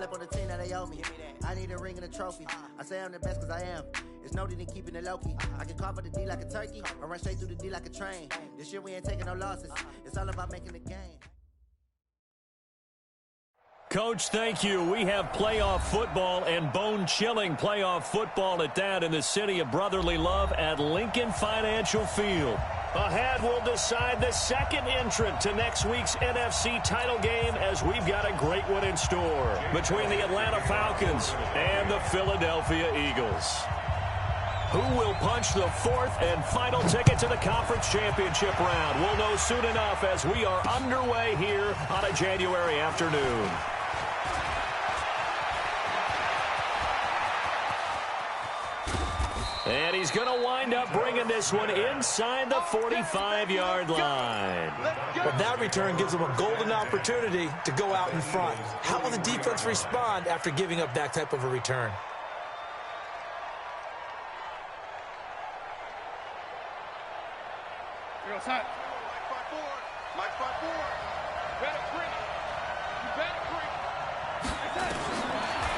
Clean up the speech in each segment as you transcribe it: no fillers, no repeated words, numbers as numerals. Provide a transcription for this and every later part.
slept on the team that they owe me. I need a ring and a trophy. I say I'm the best because I am. It's no need in keeping it low-key. I can carve up the D like a turkey or run straight through the D like a train. This year we ain't taking no losses. It's all about making the game. Coach, thank you. We have playoff football and bone-chilling playoff football at that in the city of brotherly love at Lincoln Financial Field. Ahead, we'll decide the second entrant to next week's NFC title game as we've got a great one in store between the Atlanta Falcons and the Philadelphia Eagles. Who will punch the fourth and final ticket to the conference championship round? We'll know soon enough as we are underway here on a January afternoon. And he's going to wind up bringing this one inside the 45-yard line. Well, that return gives them a golden opportunity to go out in front. How will the defense respond after giving up that type of a return?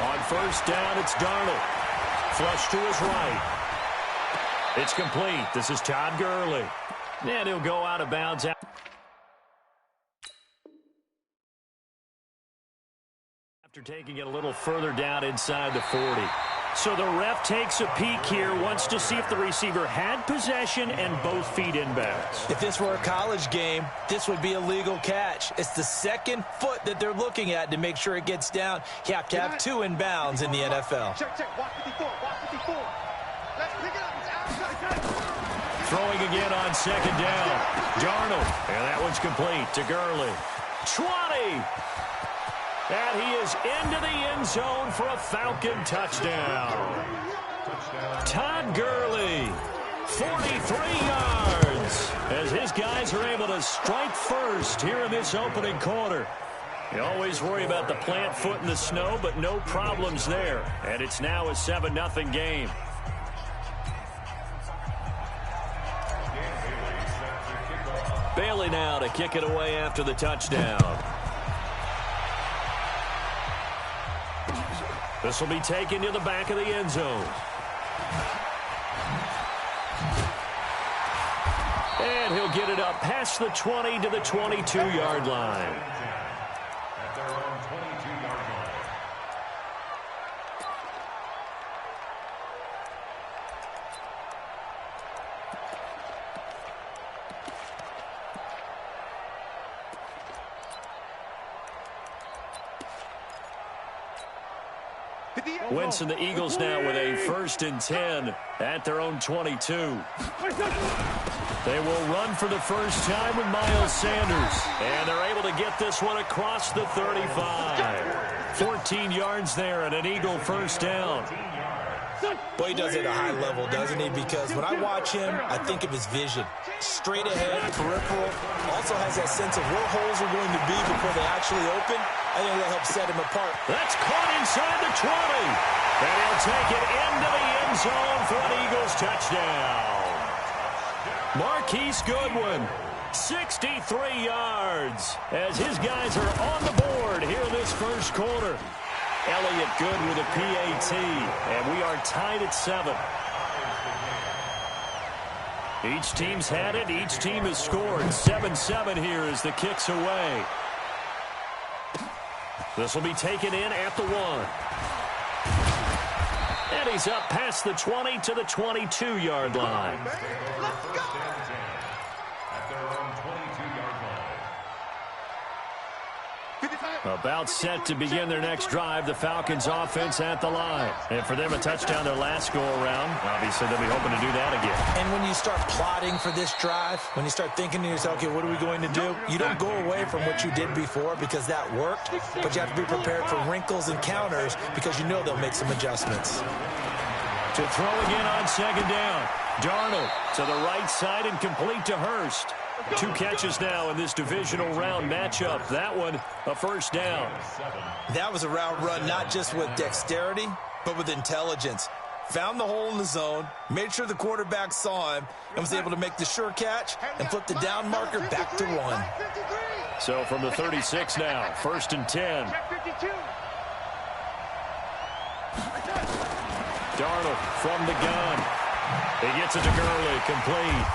On first down, it's Darnold. Flush to his right. It's complete. This is Todd Gurley. And he'll go out of bounds. After taking it a little further down inside the 40. So the ref takes a peek here, wants to see if the receiver had possession and both feet inbounds. If this were a college game, this would be a legal catch. It's the second foot that they're looking at to make sure it gets down. You have to have two inbounds in the NFL. Check. Watch 54. Watch 54. Let's pick it up. Throwing again on second down. Darnold. And that one's complete to Gurley. 20. And he is into the end zone for a Falcon touchdown. Todd Gurley, 43 yards, as his guys are able to strike first here in this opening quarter. You always worry about the plant foot in the snow, but no problems there. And it's now a 7-0 game. Bailey now to kick it away after the touchdown. This will be taken to the back of the end zone. And he'll get it up past the 20 to the 22-yard line. At their own 22-yard line. Wentz and the Eagles now with a 1st and 10 at their own 22. They will run for the first time with Miles Sanders. And they're able to get this one across the 35. 14 yards there and an Eagle first down. Boy, he does it at a high level, doesn't he? Because when I watch him, I think of his vision. Straight ahead, peripheral. Also has that sense of where holes are going to be before they actually open. I think that helps set him apart. That's caught inside the 20. And he'll take it into the end zone for an Eagles touchdown. Marquise Goodwin, 63 yards, as his guys are on the board here this first quarter. Elliott good with a PAT, and we are tied at 7. Each team's had it. Each team has scored. 7-7 here as the kick's away. This will be taken in at the 1. And he's up past the 20 to the 22-yard line. Let's go! At their own 22-yard line. About set to begin their next drive, the Falcons offense at the line. And for them, a touchdown their last go-around. Obviously, they'll be hoping to do that again. And when you start plotting for this drive, when you start thinking to yourself, okay, what are we going to do? You don't go away from what you did before because that worked, but you have to be prepared for wrinkles and counters because you know they'll make some adjustments. To throw again on second down. Darnold to the right side and complete to Hurst. 2 catches now in this divisional round matchup. That one, a first down. That was a route run not just with dexterity, but with intelligence. Found the hole in the zone, made sure the quarterback saw him, and was able to make the sure catch and flip the down marker back to 1. So from the 36 now, 1st and 10. Darnold from the gun. He gets it to Gurley, complete.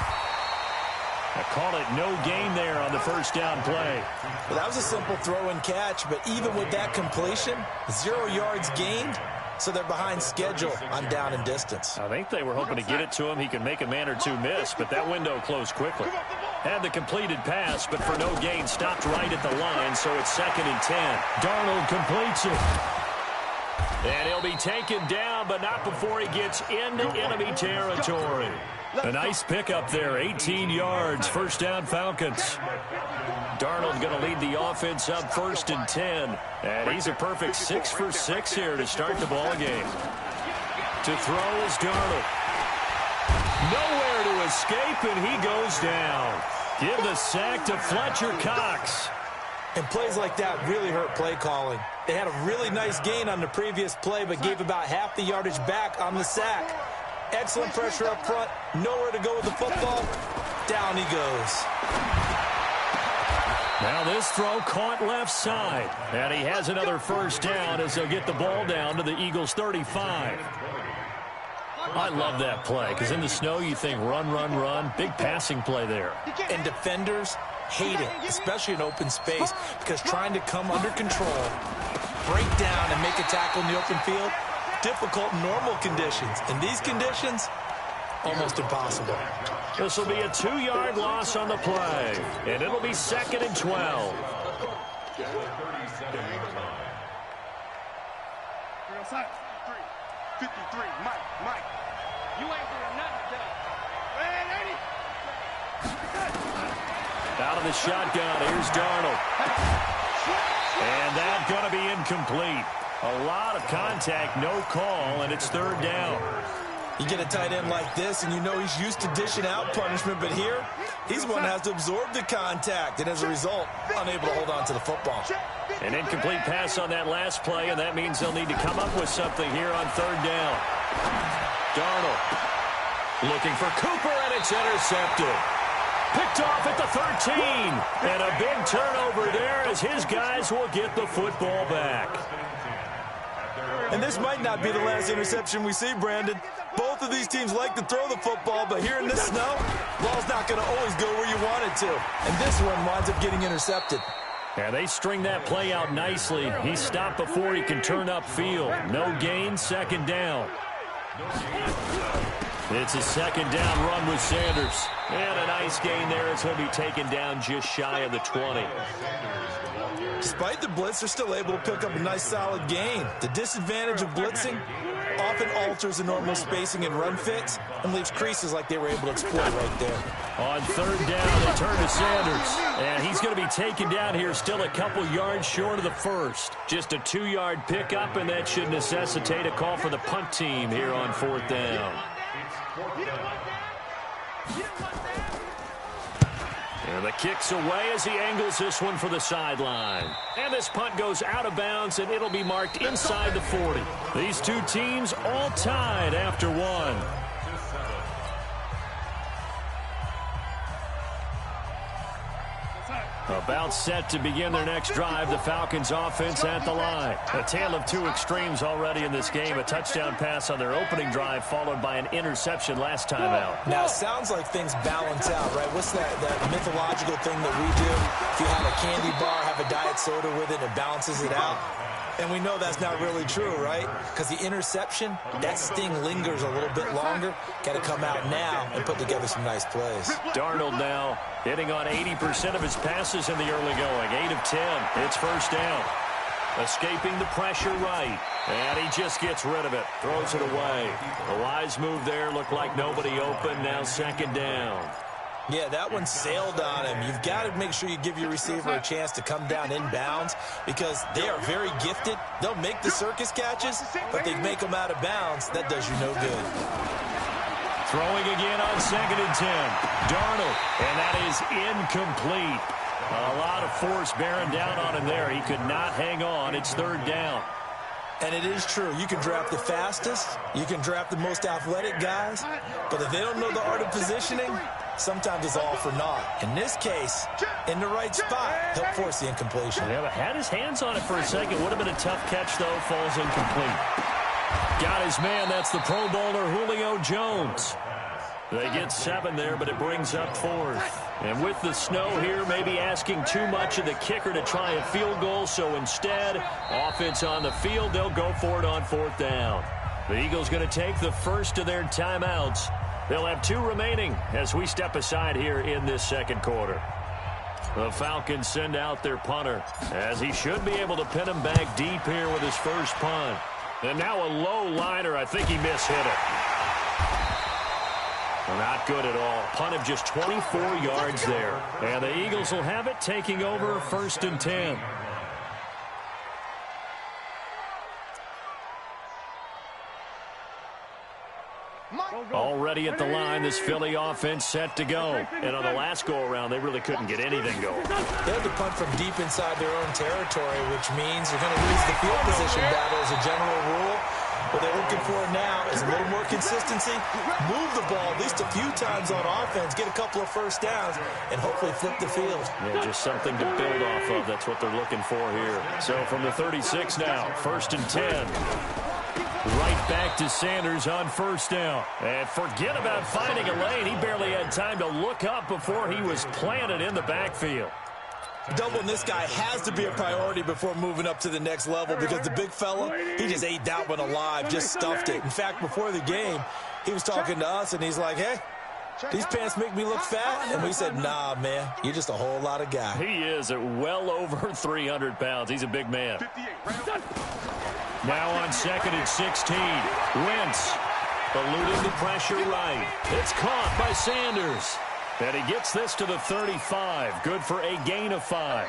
I call it no gain there on the first down play. Well, that was a simple throw and catch, but even with that completion, 0 yards gained, so they're behind schedule on down and distance. I think they were hoping to get it to him. He could make a man or two miss, but that window closed quickly. Had the completed pass, but for no gain, stopped right at the line, so it's 2nd and 10. Darnold completes it. And he'll be taken down, but not before he gets into enemy territory. A nice pickup there, 18 yards, first down Falcons. Darnold going to lead the offense up 1st and 10. And he's a perfect 6 for 6 here to start the ball game. To throw is Darnold. Nowhere to escape, and he goes down. Give the sack to Fletcher Cox. And plays like that really hurt play calling. They had a really nice gain on the previous play, but gave about half the yardage back on the sack. Excellent pressure up front. Nowhere to go with the football. Down he goes. Now this throw caught left side. And he has another first down as they'll get the ball down to the Eagles' 35. I love that play because in the snow you think run, run, run. Big passing play there. And defenders hate it, especially in open space, because trying to come under control, break down, and make a tackle in the open field, difficult in normal conditions. In these conditions, almost impossible. This will be a 2-yard loss on the play, and it'll be 2nd and 12. Real side. 53, Mike. You ain't doing nothing today. Man, 80. Out of the shotgun, here's Darnold. And that's going to be incomplete. A lot of contact, no call, and it's 3rd down. You get a tight end like this, and you know he's used to dishing out punishment, but here, he's the one that has to absorb the contact, and as a result, unable to hold on to the football. An incomplete pass on that last play, and that means they'll need to come up with something here on 3rd down. Darnold looking for Cooper, and it's intercepted. Picked off at the 13, and a big turnover there as his guys will get the football back. And this might not be the last interception we see, Brandon. Both of these teams like to throw the football, but here in this snow, ball's not going to always go where you want it to. And this one winds up getting intercepted. And they string that play out nicely. He stopped before he can turn upfield. No gain, 2nd down. It's a 2nd down run with Sanders. And a nice gain there as he'll be taken down just shy of the 20. Despite the blitz, they're still able to pick up a nice solid gain. The disadvantage of blitzing often alters the normal spacing and run fits and leaves creases like they were able to exploit right there. On 3rd down, they turn to Sanders. And he's going to be taken down here still a couple yards short of the first. Just a 2-yard pickup, and that should necessitate a call for the punt team here on 4th down. And the kick's away as he angles this one for the sideline. And this punt goes out of bounds, and it'll be marked inside the 40. These two teams all tied after one. About set to begin their next drive, the Falcons offense at the line. A tale of two extremes already in this game. A touchdown pass on their opening drive followed by an interception last time out. Now, it sounds like things balance out, right? What's that mythological thing that we do? If you have a candy bar, have a diet soda with it, it balances it out. And we know that's not really true, right? Because the interception, that sting lingers a little bit longer. Got to come out now and put together some nice plays. Darnold now hitting on 80% of his passes in the early going. 8 of 10. It's 1st down. Escaping the pressure right. And he just gets rid of it. Throws it away. A wise move there. Looked like nobody open. Now 2nd down. Yeah, that one sailed on him. You've got to make sure you give your receiver a chance to come down inbounds because they are very gifted. They'll make the circus catches, but they make them out of bounds. That does you no good. Throwing again on 2nd and 10. Darnold, and that is incomplete. A lot of force bearing down on him there. He could not hang on. It's 3rd down. And it is true. You can draft the fastest. You can draft the most athletic guys. But if they don't know the art of positioning, sometimes it's all for naught. In this case, in the right spot, he'll force the incompletion. Yeah, but had his hands on it for a second. Would have been a tough catch, though. Falls incomplete. Got his man. That's the Pro Bowler Julio Jones. They get 7 there, but it brings up 4th. And with the snow here, maybe asking too much of the kicker to try a field goal. So instead, offense on the field, they'll go for it on 4th down. The Eagles going to take the first of their timeouts. They'll have 2 remaining as we step aside here in this second quarter. The Falcons send out their punter, as he should be able to pin him back deep here with his first punt. And now a low liner. I think he mishit it. Not good at all. Punt of just 24 yards there. And the Eagles will have it, taking over 1st and 10. Already at the line, this Philly offense set to go. And on the last go-around, they really couldn't get anything going. They had to punt from deep inside their own territory, which means they're going to lose the field position battle as a general rule. What they're looking for now is a little more consistency, move the ball at least a few times on offense, get a couple of first downs, and hopefully flip the field. Yeah, just something to build off of. That's what they're looking for here. So from the 36 now, 1st and 10. Right back to Sanders on 1st down. And forget about finding a lane. He barely had time to look up before he was planted in the backfield. Doubling this guy has to be a priority before moving up to the next level, because the big fella, he just ate that one alive, just stuffed it. In fact, before the game, he was talking to us, and he's like, hey, these pants make me look fat? And we said, nah, man, you're just a whole lot of guy. He is at well over 300 pounds. He's a big man. Now on 2nd and 16, Wentz eluding the pressure right. It's caught by Sanders. And he gets this to the 35. Good for a gain of 5.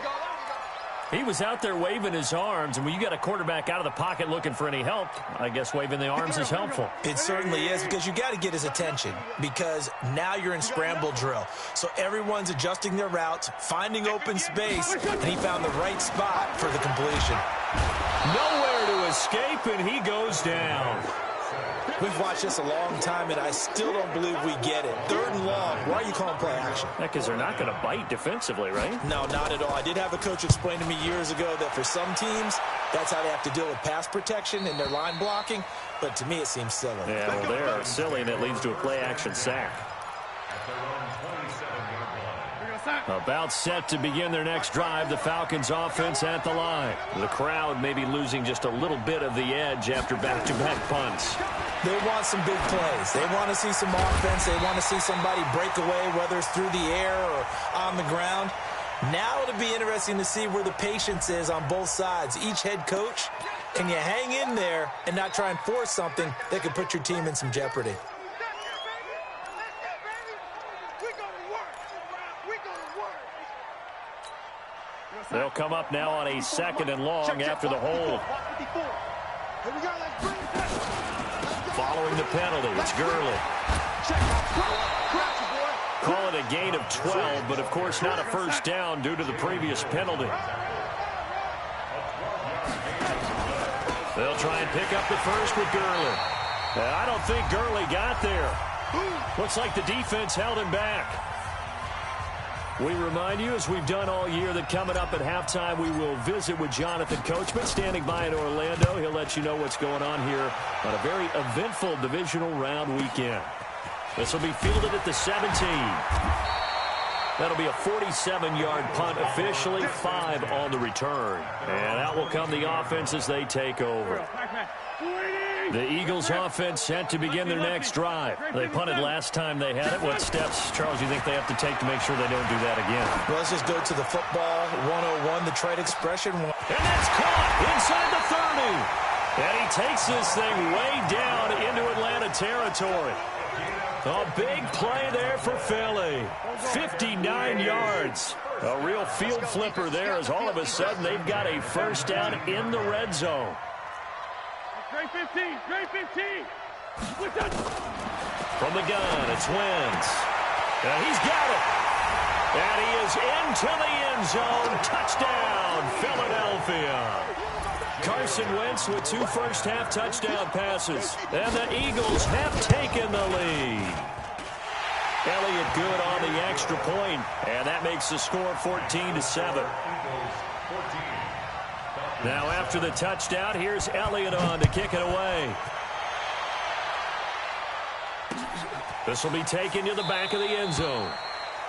He was out there waving his arms, and when you got a quarterback out of the pocket looking for any help, I guess waving the arms is helpful. It certainly is, because you got to get his attention, because now you're in scramble drill. So everyone's adjusting their routes, finding open space, and he found the right spot for the completion. Nowhere to escape, and he goes down. We've watched this a long time, and I still don't believe we get it. 3rd and long. Why are you calling play action? Because they're not going to bite defensively, right? No, not at all. I did have a coach explain to me years ago that for some teams, that's how they have to deal with pass protection and their line blocking. But to me, it seems silly. Yeah, well, they are silly, and it leads to a play-action sack. About set to begin their next drive, the Falcons offense at the line. The crowd may be losing just a little bit of the edge after back-to-back punts. They want some big plays. They want to see some offense. They want to see somebody break away, whether it's through the air or on the ground. Now it'll be interesting to see where the patience is on both sides. Each head coach, can you hang in there and not try and force something that could put your team in some jeopardy? They'll come up now on a 2nd and long after the hold. Following the penalty, it's Gurley. Call it a gain of 12, but of course not a first down due to the previous penalty. They'll try and pick up the first with Gurley. And I don't think Gurley got there. Looks like the defense held him back. We remind you, as we've done all year, that coming up at halftime, we will visit with Jonathan Coachman, standing by in Orlando. He'll let you know what's going on here on a very eventful divisional round weekend. This will be fielded at the 17. That'll be a 47-yard punt officially, 5 on the return. And out will come the offense as they take over. The Eagles offense set to begin their next drive. They punted last time they had it. What steps, Charles, do you think they have to take to make sure they don't do that again? Well, let's just go to the football 101, the trade expression. And that's caught inside the 30. And he takes this thing way down into Atlanta territory. A big play there for Philly. 59 yards. A real field flipper there, as all of a sudden they've got a first down in the red zone. Great 15, great 15. From the gun, it's Wentz. And he's got it. And he is into the end zone. Touchdown, Philadelphia. Carson Wentz with 2 first-half touchdown passes. And the Eagles have taken the lead. Elliott good on the extra point, and that makes the score 14-7. Now after the touchdown, here's Elliott on to kick it away. This will be taken to the back of the end zone.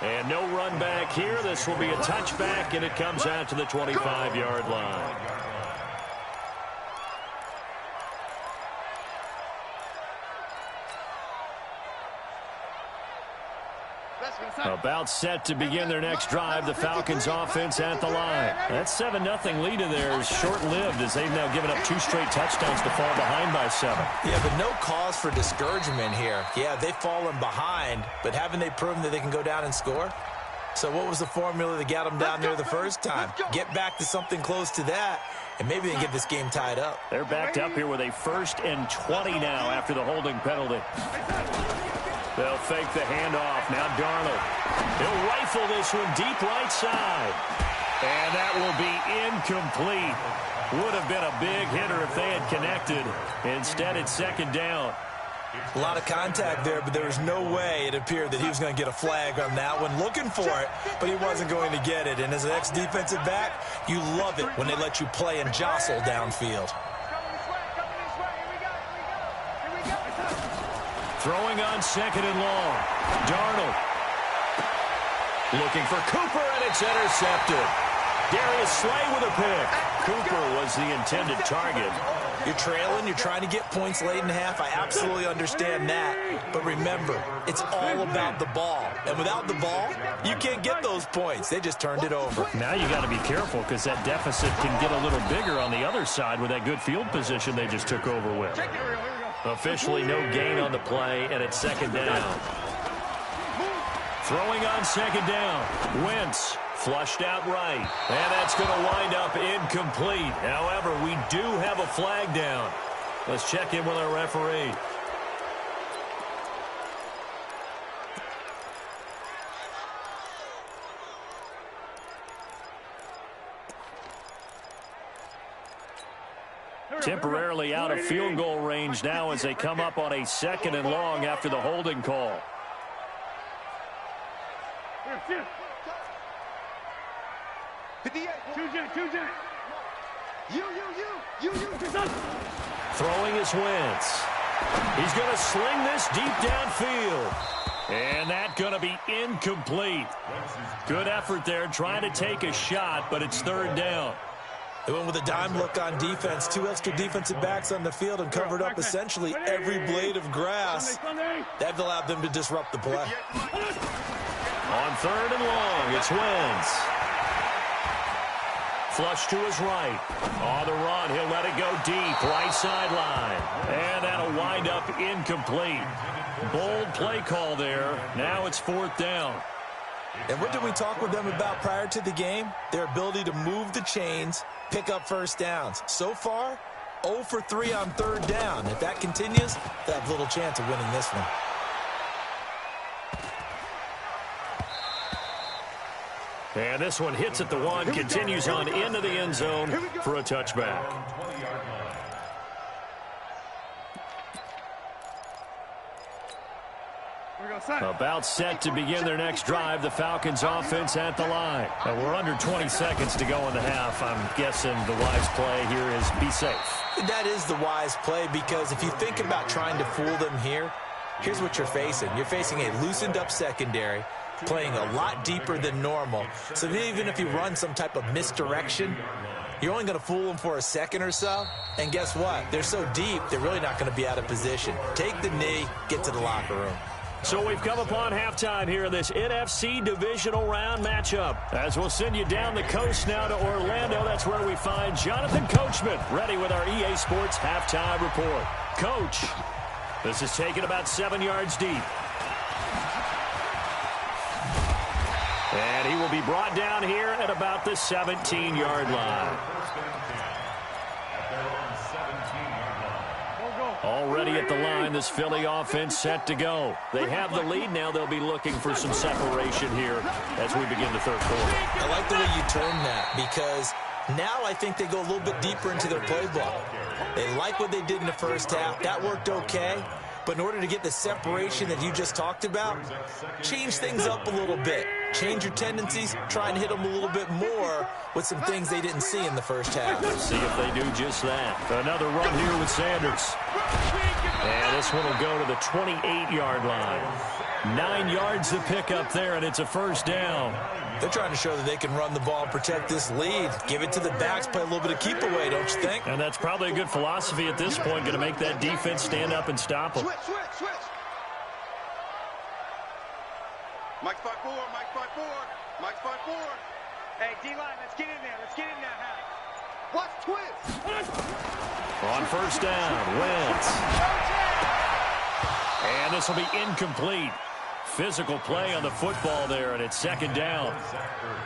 And no run back here. This will be a touchback, and it comes out to the 25-yard line. About set to begin their next drive, the Falcons offense at the line. That 7-0 lead of theirs short-lived as they've now given up 2 straight touchdowns to fall behind by 7. Yeah, but no cause for discouragement here. Yeah, they've fallen behind, but haven't they proven that they can go down and score? So what was the formula that got them down there the first time? Get back to something close to that, and maybe they can get this game tied up. They're backed up here with a 1st and 20 now after the holding penalty. They'll fake the handoff. Now Darnold. He'll rifle this one deep right side. And that will be incomplete. Would have been a big hitter if they had connected. Instead, it's 2nd down. A lot of contact there, but there was no way it appeared that he was going to get a flag on that one. Looking for it, but he wasn't going to get it. And as an ex-defensive back, you love it when they let you play and jostle downfield. Throwing on 2nd and long. Darnold. Looking for Cooper, and it's intercepted. Darius Slay with a pick. Cooper was the intended target. You're trailing. You're trying to get points late in half. I absolutely understand that. But remember, it's all about the ball. And without the ball, you can't get those points. They just turned it over. Now you got to be careful because that deficit can get a little bigger on the other side with that good field position they just took over with. Officially no gain on the play, and it's 2nd down. Throwing on 2nd down. Wentz flushed out right. And that's going to wind up incomplete. However, we do have a flag down. Let's check in with our referee. Temporarily out of field goal range now as they come up on a 2nd and long after the holding call. Throwing is Wentz. He's going to sling this deep downfield. And that's going to be incomplete. Good effort there trying to take a shot, but it's 3rd down. They went with a dime look on defense. 2 extra defensive backs on the field and covered up essentially every blade of grass. That allowed them to disrupt the play. On 3rd and long, it's Wentz. Flush to his right. On the run, he'll let it go deep, right sideline. And that'll wind up incomplete. Bold play call there. Now it's 4th down. And what did we talk with them about prior to the game? Their ability to move the chains, pick up 1st downs. So far, 0 for 3 on 3rd down. If that continues, they have little chance of winning this one. And this one hits at the 1, continues on into the end zone for a touchback. About set to begin their next drive, the Falcons offense at the line. We're under 20 seconds to go in the half. I'm guessing the wise play here is be safe. That is the wise play because if you think about trying to fool them here, here's what you're facing. You're facing a loosened up secondary, playing a lot deeper than normal. So even if you run some type of misdirection, you're only going to fool them for a second or so. And guess what? They're so deep, they're really not going to be out of position. Take the knee, get to the locker room. So we've come upon halftime here in this NFC divisional round matchup. As we'll send you down the coast now to Orlando, that's where we find Jonathan Coachman ready with our EA Sports halftime report. Coach, this is taken about 7 yards deep. And he will be brought down here at about the 17-yard line. Already at the line, this Philly offense set to go. They have the lead now. They'll be looking for some separation here as we begin the 3rd quarter. I like the way you term that because now I think they go a little bit deeper into their playbook. They like what they did in the first half. That worked okay. But in order to get the separation that you just talked about, change things up a little bit. Change your tendencies, try and hit them a little bit more with some things they didn't see in the first half. See if they do just that. Another run here with Sanders. And this one will go to the 28-yard line. 9 yards to pick up there, and it's a first down. They're trying to show that they can run the ball and protect this lead. Give it to the backs, play a little bit of keep away, don't you think? And that's probably a good philosophy at this point, going to make that defense stand up and stop them. Switch. Mike 5-4, Mike 5-4, Mike 5-4. Hey, D-line, let's get in there. Let's get in there, Harry. Watch twist. On first down, Wentz. And this will be incomplete. Physical play on the football there, and it's second down.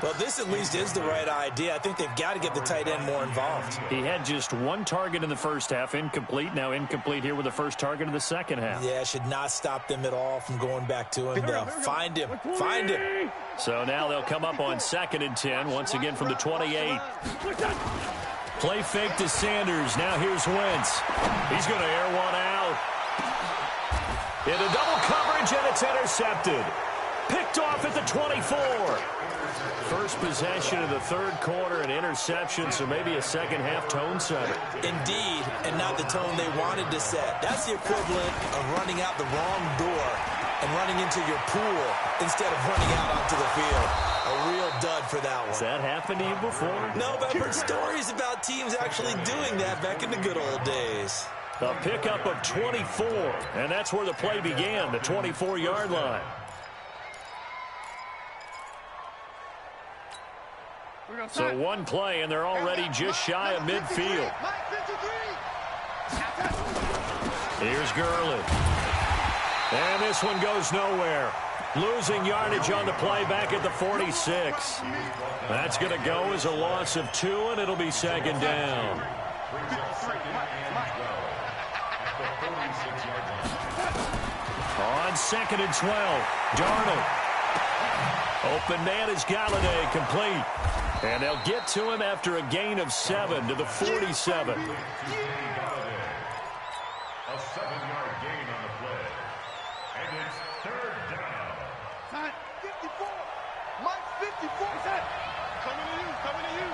Well, this at least is the right idea. I think they've got to get the tight end more involved. He had just 1 target in the first half, incomplete. Now incomplete here with the first target in the second half. Yeah, should not stop them at all from going back to him, though. Find him. So now they'll come up on 2nd and 10, once again from the 28. Play fake to Sanders. Now here's Wentz. He's going to air one out. Into double coverage, and it's intercepted. Picked off at the 24. First possession of the third quarter, an interception, so maybe a second-half tone setter. Indeed, and not the tone they wanted to set. That's the equivalent of running out the wrong door and running into your pool instead of running out onto the field. A real dud for that one. Has that happened to you before? No, but I've heard stories about teams actually doing that back in the good old days. A pickup of 24, and that's where the play began, the 24-yard line. So 1 play, and they're already just shy of midfield. Here's Gurley. And this one goes nowhere. Losing yardage on the play back at the 46. That's going to go as a loss of 2, and it'll be second down. On 2nd and 12, Darnold. Open man is Galladay, complete. And they'll get to him after a gain of 7 to the 47. A 7-yard gain on the play. And it's third down. 54. Mike 54. Coming to you.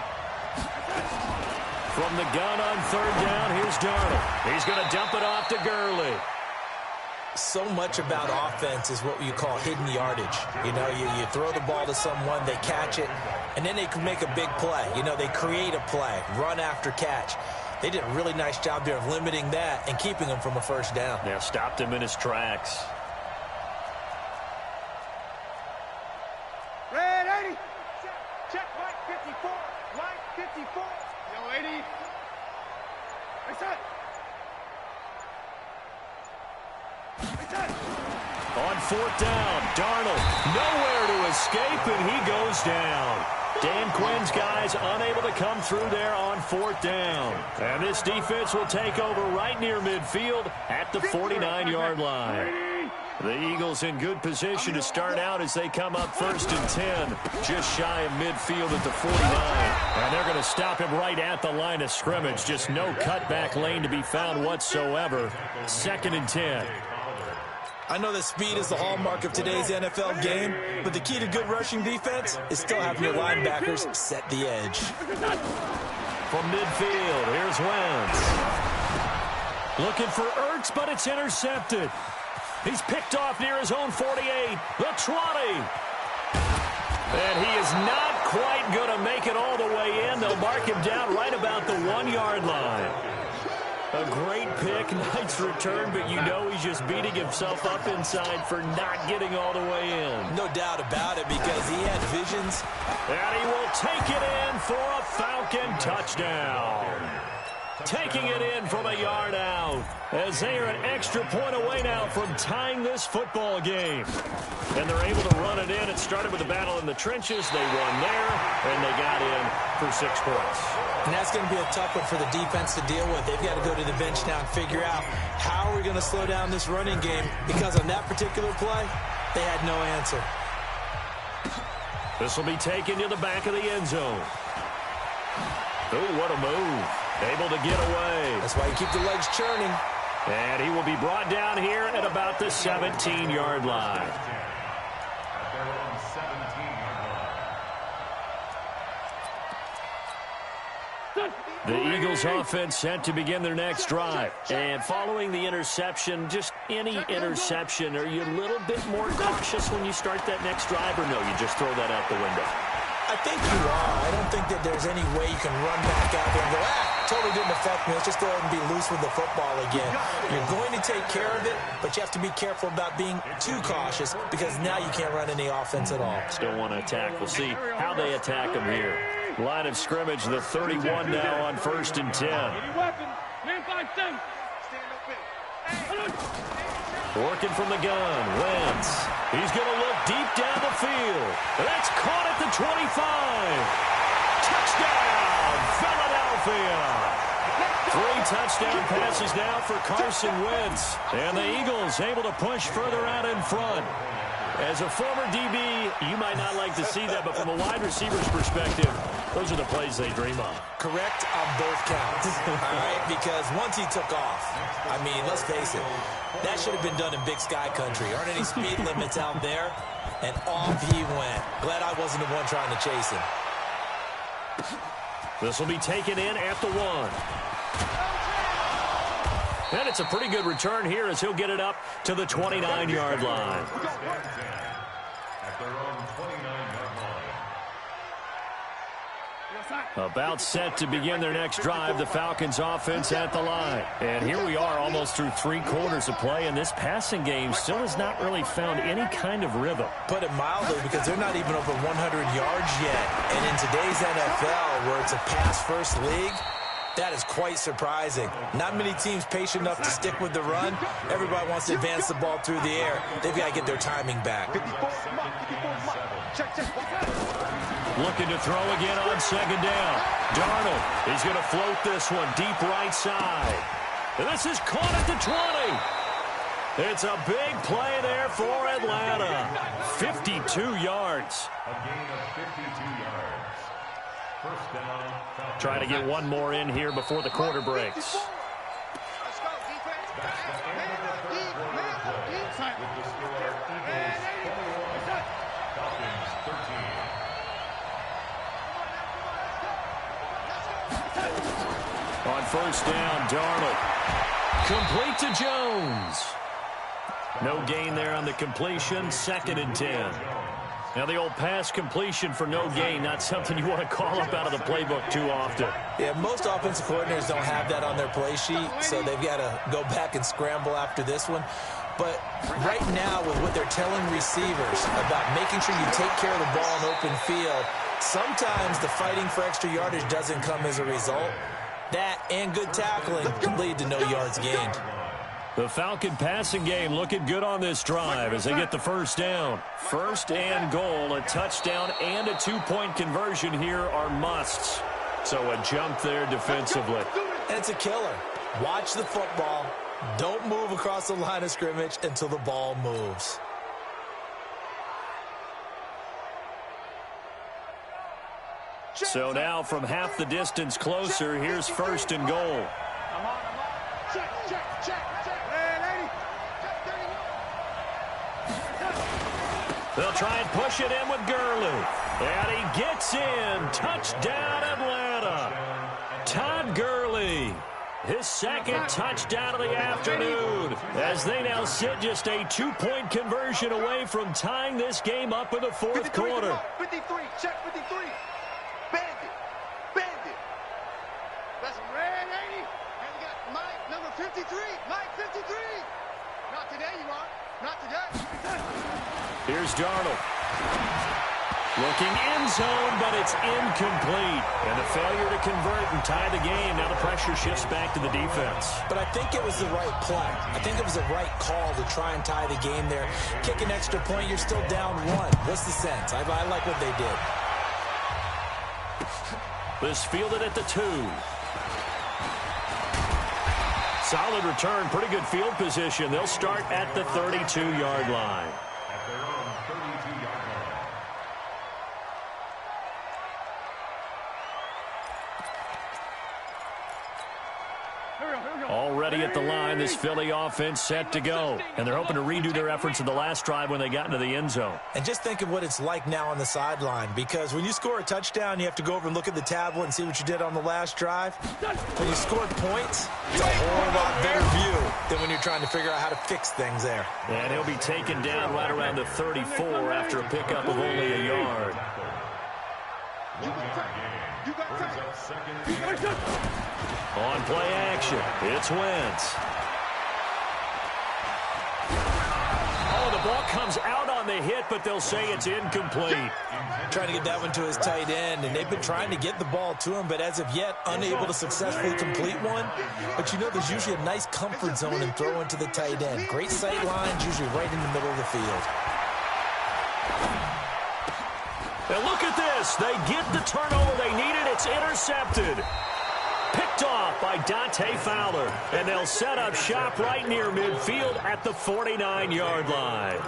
From the gun on third down, here's Darnold. He's going to dump it off to Gurley. So much about offense is what you call hidden yardage. You know, you throw the ball to someone, they catch it, and then they can make a big play. You know, they create a play, run after catch. They did a really nice job there of limiting that and keeping him from a first down. Yeah, stopped him in his tracks. Red 80. Check Mike 54. Mike 54. Yo, 80. Hey, son. On fourth down, Darnold nowhere to escape, and he goes down. Dan Quinn's guys unable to come through there on fourth down. And this defense will take over right near midfield at the 49-yard line. The Eagles in good position to start out as they come up 1st and 10, just shy of midfield at the 49. And they're going to stop him right at the line of scrimmage. Just no cutback lane to be found whatsoever. 2nd and 10. I know that speed is the hallmark of today's NFL game, but the key to good rushing defense is still having your linebackers set the edge. From midfield, here's Wentz. Looking for Ertz, but it's intercepted. He's picked off near his own 48, the 20. And he is not quite going to make it all the way in. They'll mark him down right about the 1-yard line. A great pick, nice return, but you know he's just beating himself up inside for not getting all the way in. No doubt about it, because he had visions. And he will take it in for a Falcon touchdown. Taking it in from a yard out, as they are an extra point away now from tying this football game. And they're able to run it in. It started with a battle in the trenches. They won there, and they got in for 6 points. And that's going to be a tough one for the defense to deal with. They've got to go to the bench now and figure out how are we going to slow down this running game, because on that particular play, they had no answer. This will be taken to the back of the end zone. Oh, what a move. Able to get away. That's why you keep the legs churning. And he will be brought down here at about the 17-yard line. At their own 17-yard line. The Eagles offense set to begin their next drive. And following the interception, just any interception, are you a little bit more cautious when you start that next drive, or no, you just throw that out the window? I think you are. I don't think that there's any way you can run back out there and go, totally didn't affect me. Let's just go ahead and be loose with the football again. You're going to take care of it, but you have to be careful about being too cautious because now you can't run any offense at all. Still want to attack. We'll see how they attack them here. Line of scrimmage, the 31 now on 1st and 10. Working from the gun, Wentz. He's going to look deep down the field. That's caught at the 25. Touchdown, Philadelphia. 3 touchdown passes now for Carson Wentz. And the Eagles able to push further out in front. As a former DB, you might not like to see that, but from a wide receiver's perspective, those are the plays they dream of. Correct on both counts, all right? Because once he took off, I mean, let's face it, that should have been done in Big Sky Country. Aren't any speed limits out there? And off he went. Glad I wasn't the one trying to chase him. This will be taken in at the 1. And it's a pretty good return here as he'll get it up to the 29-yard line. At their own 29-yard line. About set to begin their next drive, the Falcons offense at the line. And here we are almost through 3 quarters of play, and this passing game still has not really found any kind of rhythm. Put it mildly, because they're not even over 100 yards yet. And in today's NFL, where it's a pass-first league, that is quite surprising. Not many teams patient enough to stick with the run. Everybody wants to advance the ball through the air. They've got to get their timing back. Looking to throw again on 2nd down. Darnold, he's going to float this one deep right side. And this is caught at the 20. It's a big play there for Atlanta. 52 yards. A gain of 52 yards. First down. Trying to get one more in here before the quarter breaks. That's the end of the third quarter play. With the score, Eagles 21, Falcons 13. On 1st down, Darnold. Complete to Jones. No gain there on the completion. 2nd and 10. Now the old pass completion for no gain, not something you want to call up out of the playbook too often. Yeah, most offensive coordinators don't have that on their play sheet, so they've got to go back and scramble after this one. But right now, with what they're telling receivers about making sure you take care of the ball in open field, sometimes the fighting for extra yardage doesn't come as a result. That and good tackling can lead to no yards gained. The Falcon passing game looking good on this drive as they get the 1st down. 1st and goal, a touchdown and a 2-point conversion here are musts. So a jump there defensively. And it's a killer. Watch the football. Don't move across the line of scrimmage until the ball moves. So now from half the distance closer, here's 1st and goal. They'll try and push it in with Gurley. And he gets in. Touchdown, Atlanta. Todd Gurley. His 2nd touchdown of the afternoon. As they now sit just a 2-point conversion away from tying this game up in the 4th quarter. 53, check 53. Bandit. That's red 80. And we got Mike, number 53. Mike, 53. Not today, you are. Not today. Here's Darnold. Looking end zone, but it's incomplete. And a failure to convert and tie the game. Now the pressure shifts back to the defense. But I think it was the right play. I think it was the right call to try and tie the game there. Kick an extra point, you're still down 1. What's the sense? I like what they did. This fielded at the 2. Solid return, pretty good field position. They'll start at the 32-yard line. At their own 32-yard line. Already ready at the line. This Philly offense set to go. And they're hoping to redo their efforts in the last drive when they got into the end zone. And just think of what it's like now on the sideline, because when you score a touchdown, you have to go over and look at the tablet and see what you did on the last drive. When you scored points, it's a whole lot better view than when you're trying to figure out how to fix things there. And he'll be taken down right around the 34 after a pickup of only a yard. On play action, it's Wentz. Oh, the ball comes out on the hit, but they'll say it's incomplete. Trying to get that one to his tight end, and they've been trying to get the ball to him, but as of yet, unable to successfully complete one. But you know, there's usually a nice comfort zone in throwing to the tight end. Great sight lines, usually right in the middle of the field. And look at this. They get the turnover they needed. It's intercepted. Picked off by Dante Fowler. And they'll set up shop right near midfield at the 49-yard line.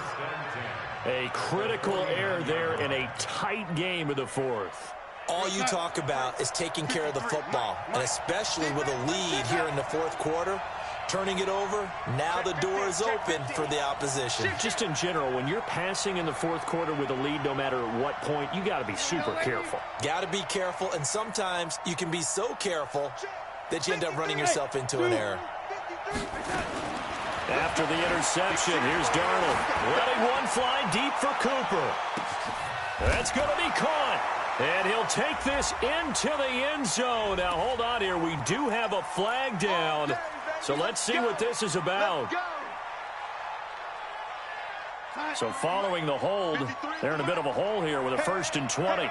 A critical error there in a tight game of the fourth. All you talk about is taking care of the football, and especially with a lead here in the fourth quarter. Turning it over, now the door is open for the opposition. Just in general, when you're passing in the fourth quarter with a lead, no matter what point, you got to be super careful. Got to be careful, and sometimes you can be so careful that you end up running yourself into an error. After the interception, here's Darnold. Letting one fly deep for Cooper. That's going to be caught. And he'll take this into the end zone. Now, hold on here. We do have a flag down. So let's see what this is about. So following the hold, they're in a bit of a hole here with a 1st and 20.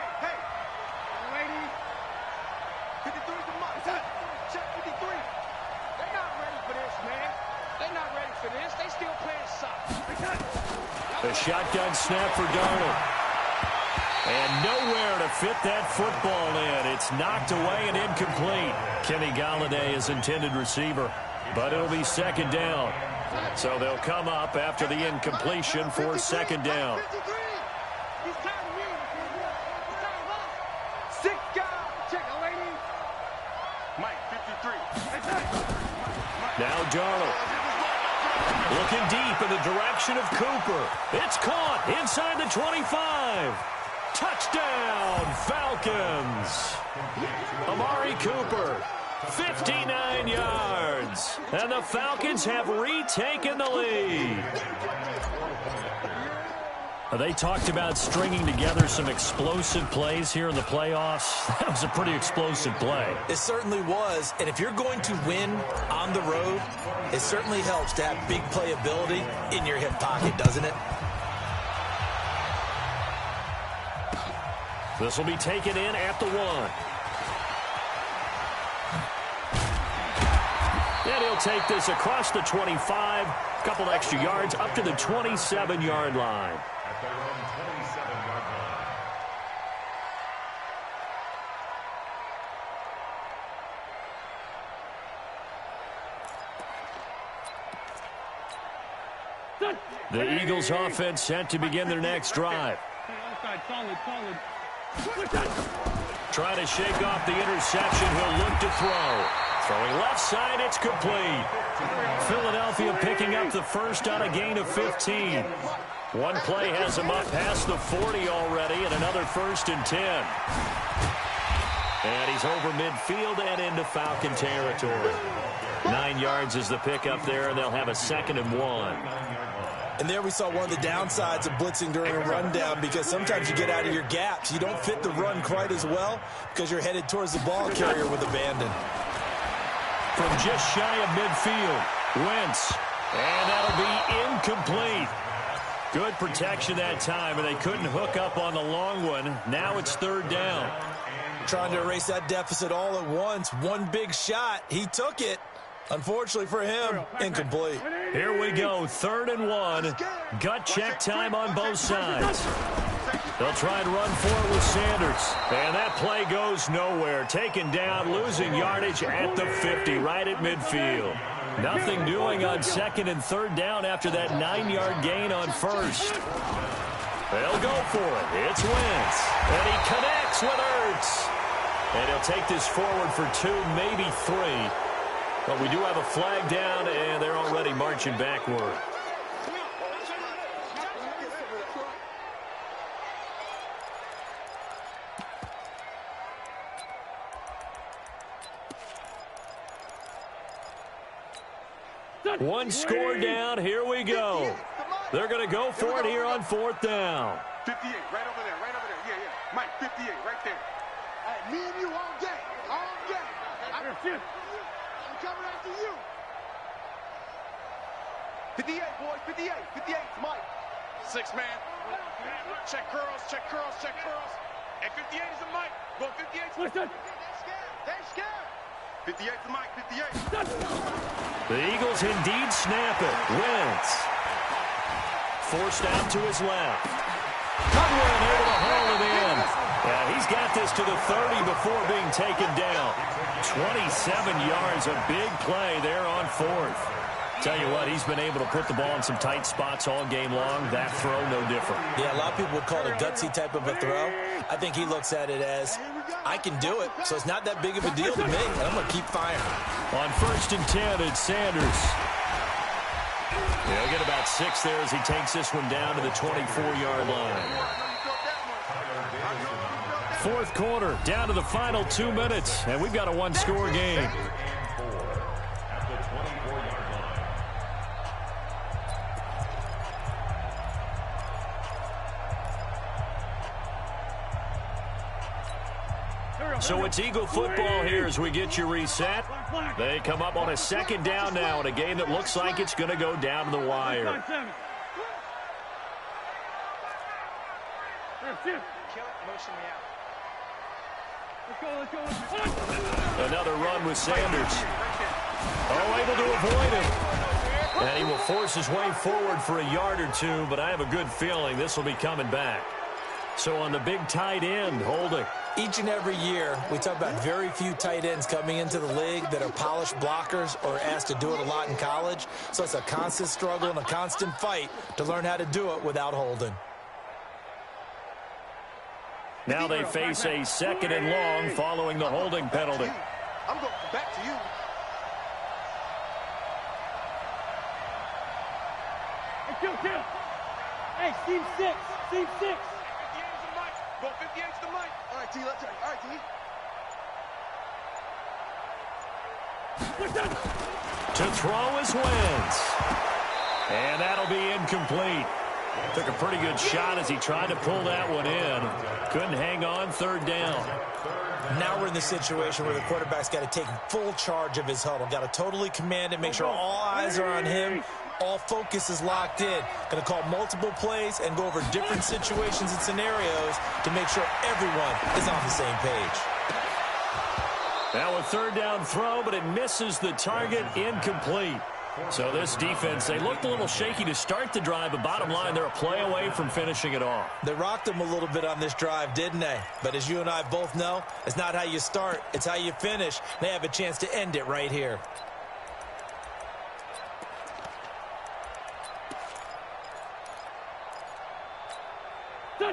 A shotgun snap for Darnold. And nowhere to fit that football in. It's knocked away and incomplete. Kenny Galladay is intended receiver, but it'll be 2nd down. So they'll come up after the incompletion for 2nd down. Now Darnold. Looking deep in the direction of Cooper. It's caught inside the 25. Touchdown, Falcons. Amari Cooper, 59 yards. And the Falcons have retaken the lead. They talked about stringing together some explosive plays here in the playoffs. That was a pretty explosive play. It certainly was. And if you're going to win on the road, it certainly helps to have big playability in your hip pocket, doesn't it? This will be taken in at the 1. And he'll take this across the 25. A couple extra yards up to the 27-yard line. The Eagles offense set to begin their next drive. Trying to shake off the interception. He'll look to throw. Throwing left side, it's complete. Philadelphia picking up the first on a gain of 15. One play has him up past the 40 already, and another 1st and 10. And he's over midfield and into Falcon territory. 9 yards is the pickup there, and they'll have a 2nd and 1. And there we saw one of the downsides of blitzing during a rundown, because sometimes you get out of your gaps. You don't fit the run quite as well because you're headed towards the ball carrier with abandon. From just shy of midfield, Wentz. And that'll be incomplete. Good protection that time, and they couldn't hook up on the long one. Now it's 3rd down. Trying to erase that deficit all at once. One big shot. He took it. Unfortunately for him, incomplete. Here we go, 3rd and 1. Gut check time on both sides. They'll try and run for it with Sanders. And that play goes nowhere. Taken down, losing yardage at the 50, right at midfield. Nothing doing on 2nd and 3rd down after that 9-yard gain on 1st. They'll go for it. It's Wentz. And he connects with Ertz. And he'll take this forward for 2, maybe 3. But we do have a flag down, and they're already marching backward. One score down. Here we go. They're going to go for it here on 4th down. 58, right over there, right over there. Yeah, yeah. Mike, 58, right there. Hey, me and you all day. All day. I'm coming after you. 58, boys, 58. 58, Mike. 6 man. Check curls, check curls, check curls. And 58 is a Mike. Go 58. They're scared. 58 to Mike, 58. The Eagles indeed snap it. Wentz. Forced out to his left. Goodwin able to haul it in. Yeah, he's got this to the 30 before being taken down. 27 yards, a big play there on 4th. Tell you what, he's been able to put the ball in some tight spots all game long. That throw, no different. Yeah, a lot of people would call it a gutsy type of a throw. I think he looks at it as, I can do it, so it's not that big of a deal to me, and I'm going to keep firing. On 1st and 10, it's Sanders. He'll get about 6 there as he takes this one down to the 24-yard line. 4th quarter, down to the final 2 minutes, and we've got a one-score game. So it's Eagle football here as we get you reset. They come up on a 2nd down now in a game that looks like it's going to go down to the wire. Another run with Sanders. Oh, able to avoid him. And he will force his way forward for a yard or 2, but I have a good feeling this will be coming back. So on the big tight end, holding. Each and every year, we talk about very few tight ends coming into the league that are polished blockers or asked to do it a lot in college. So it's a constant struggle and a constant fight to learn how to do it without holding. Now they face a 2nd and long following the holding penalty. I'm going back to you. Hey, team 6. Team 6. 58 to Mike. Go 58 to Mike. All right, T, let's try. All right, T. To throw is Wentz. And that'll be incomplete. Took a pretty good shot as he tried to pull that one in. Couldn't hang on, 3rd down. Now we're in the situation where the quarterback's got to take full charge of his huddle. Got to totally command it, make sure all eyes are on him. All focus is locked in. Going to call multiple plays and go over different situations and scenarios to make sure everyone is on the same page. Now a 3rd down throw, but it misses the target, incomplete. So this defense, they looked a little shaky to start the drive, but bottom line, they're a play away from finishing it off. They rocked them a little bit on this drive, didn't they? But as you and I both know, it's not how you start, it's how you finish. They have a chance to end it right here.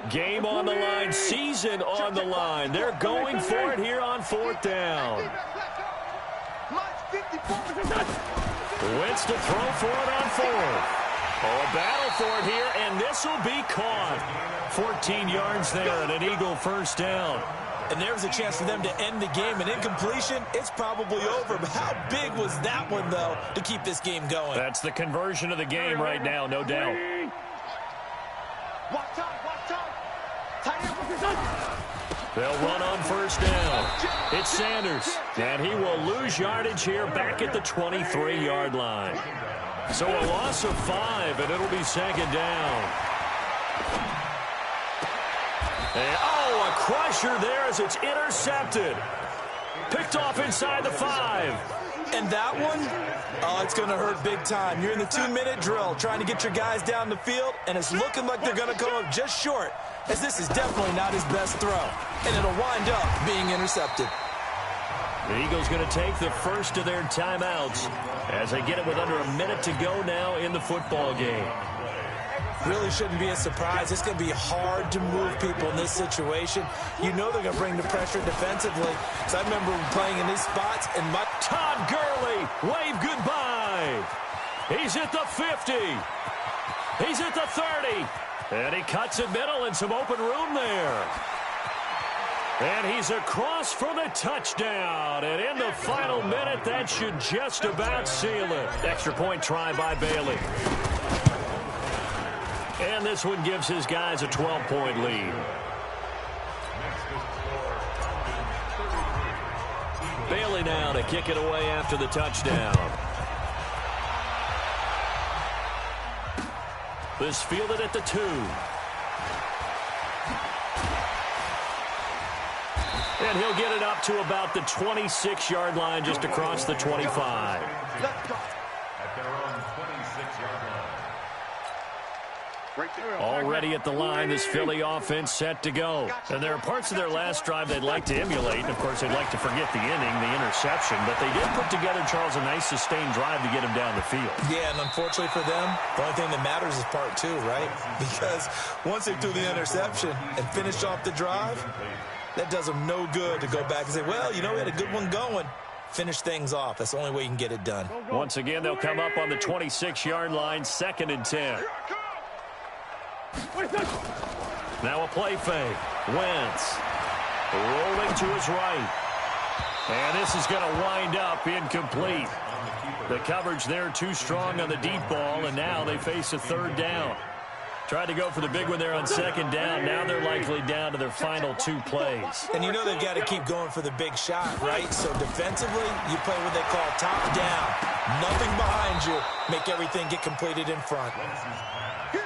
Game on the line, season on the line. They're going for it here on 4th down. Wentz to throw for it on 4th. Oh, a battle for it here, and this will be caught. 14 yards there and an Eagle 1st down. And there was a chance for them to end the game. An incompletion, it's probably over. But how big was that one, though, to keep this game going? That's the conversion of the game right now, no doubt. Watch out. They'll run on 1st down. It's Sanders, and he will lose yardage here back at the 23-yard line. So a loss of 5, and it'll be 2nd down. And, oh, a crusher there as it's intercepted. Picked off inside the 5. And that one, oh, it's going to hurt big time. You're in the 2-minute drill trying to get your guys down the field, and it's looking like they're going to come up just short, as this is definitely not his best throw. And it'll wind up being intercepted. The Eagles going to take the first of their timeouts as they get it with under a minute to go now in the football game. Really shouldn't be a surprise. It's going to be hard to move people in this situation. You know they're going to bring the pressure defensively. So I remember playing in these spots, and Todd Gurley, wave goodbye. He's at the 50. He's at the 30. And he cuts it middle and some open room there. And he's across for the touchdown. And in the final minute, that should just about seal it. Extra point try by Bailey. And this one gives his guys a 12-point lead. Bailey now to kick it away after the touchdown. This fielded at the 2. And he'll get it up to about the 26-yard line, just across the 25. Already at the line, this Philly offense set to go. And there are parts of their last drive they'd like to emulate. And, of course, they'd like to forget the inning, the interception. But they did put together, Charles, a nice sustained drive to get him down the field. Yeah, and unfortunately for them, the only thing that matters is part 2, right? Because once they threw the interception and finished off the drive, that does them no good to go back and say, well, you know, we had a good one going. Finish things off. That's the only way you can get it done. Once again, they'll come up on the 26-yard line, 2nd and 10. Now a play fake. Wentz rolling to his right. And this is going to wind up incomplete. The coverage there too strong on the deep ball, and now they face a 3rd down. Tried to go for the big one there on 2nd down. Now they're likely down to their final 2 plays. And you know they've got to keep going for the big shot, right? So defensively, you play what they call top down. Nothing behind you. Make everything get completed in front.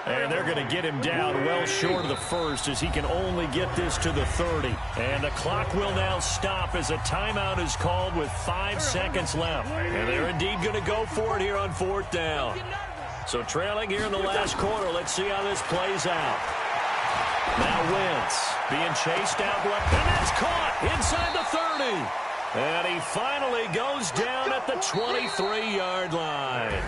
And they're going to get him down well short of the 1st as he can only get this to the 30. And the clock will now stop as a timeout is called with 5 seconds left. And they're indeed going to go for it here on 4th down. So trailing here in the last quarter, let's see how this plays out. Now Wentz being chased out left, and that's caught inside the 30. And he finally goes down at the 23-yard line.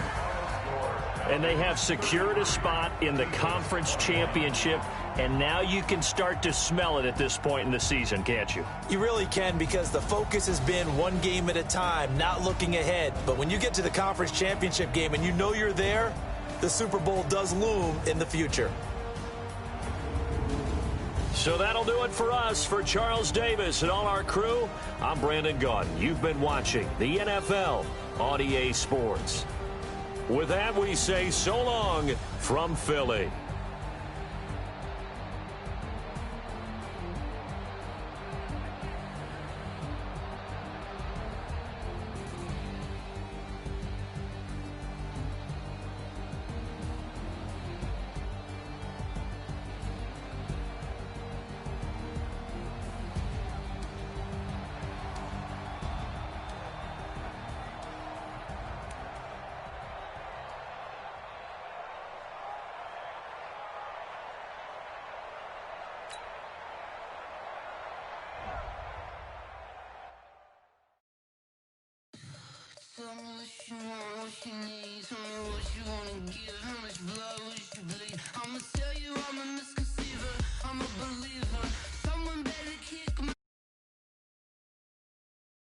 And they have secured a spot in the conference championship, and now you can start to smell it at this point in the season, can't you? You really can, because the focus has been one game at a time, not looking ahead. But when you get to the conference championship game and you know you're there, the Super Bowl does loom in the future. So that'll do it for us. For Charles Davis and all our crew, I'm Brandon Gaudin. You've been watching the NFL on EA Sports. With that, we say so long from Philly. Tell me what you want, what you need, tell me what you wanna give.